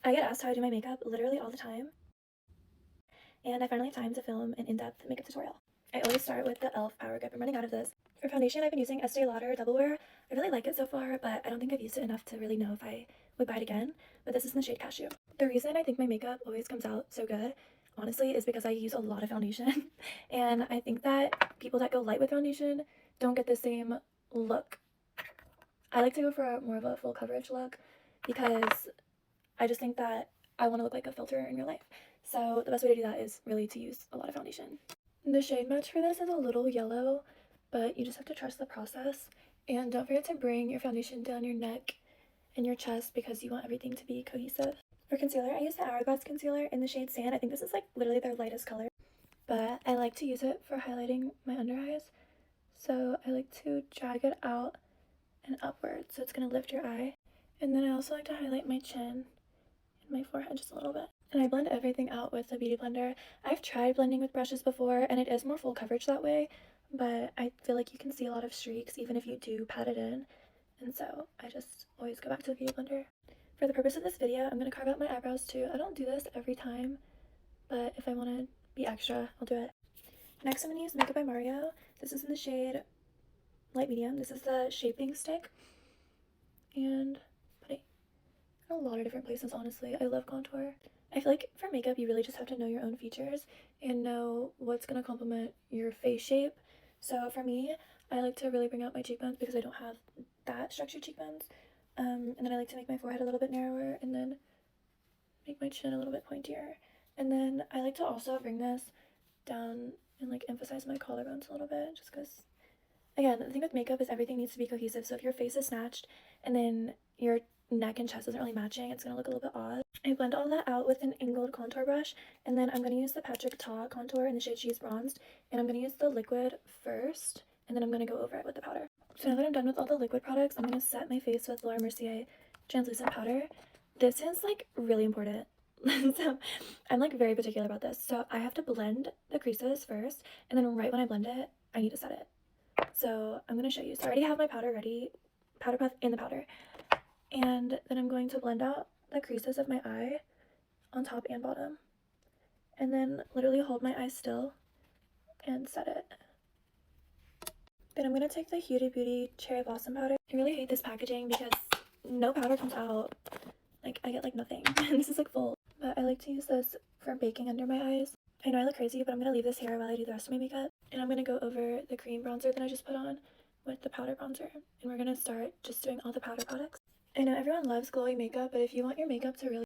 I get asked how I do my makeup literally all the time, and I finally have time to film an in-depth makeup tutorial. I always start with the e.l.f. Power Grip. I'm running out of this. For foundation, I've been using Estee Lauder Double Wear. I really like it so far, but I don't think I've used it enough to really know if I would buy it again, but this is in the shade Cashew. The reason I think my makeup always comes out so good, honestly, is because I use a lot of foundation, and I think that people that go light with foundation don't get the same look. I like to go for more of a full coverage look because I just think that I want to look like a filter in real life. So the best way to do that is really to use a lot of foundation. The shade match for this is a little yellow, but you just have to trust the process. And don't forget to bring your foundation down your neck and your chest because you want everything to be cohesive. For concealer, I use the Hourglass concealer in the shade Sand. I think this is like literally their lightest color, but I like to use it for highlighting my under eyes. So I like to drag it out and upward, so it's going to lift your eye. And then I also like to highlight my chin and my forehead just a little bit. And I blend everything out with a beauty blender. I've tried blending with brushes before, and it is more full coverage that way, but I feel like you can see a lot of streaks even if you do pat it in. And so I just always go back to the beauty blender. For the purpose of this video, I'm going to carve out my eyebrows too. I don't do this every time, but if I want to be extra, I'll do it. Next, I'm going to use Makeup by Mario. This is in the shade Light Medium. This is the shaping stick. And put it in a lot of different places, honestly. I love contour. I feel like for makeup, you really just have to know your own features and know what's going to complement your face shape. So for me, I like to really bring out my cheekbones because I don't have that structured cheekbones. And then I like to make my forehead a little bit narrower and then make my chin a little bit pointier. And then I like to also bring this down and like emphasize my collarbones a little bit just because, again, the thing with makeup is everything needs to be cohesive. So if your face is snatched and then your neck and chest isn't really matching, it's going to look a little bit odd. I blend all that out with an angled contour brush, and then I'm going to use the Patrick Ta contour in the shade She's Bronzed, and I'm going to use the liquid first, and then I'm going to go over it with the powder. So now that I'm done with all the liquid products, I'm going to set my face with Laura Mercier translucent powder. This is like really important. So I'm like very particular about this. So I have to blend the creases first, and then right when I blend it, I need to set it. So I'm going to show you. So I already have my powder ready, powder puff in the powder, and then I'm going to blend out the creases of my eye on top and bottom, and then literally hold my eye still and set it. Then I'm going to take the Huda Beauty Cherry Blossom powder. I really hate this packaging because no powder comes out. Like, I get like nothing. This is like full. But I like to use this for baking under my eyes. I know I look crazy, but I'm going to leave this here while I do the rest of my makeup. And I'm going to go over the cream bronzer that I just put on with the powder bronzer. And we're going to start just doing all the powder products. I know everyone loves glowy makeup, but if you want your makeup to really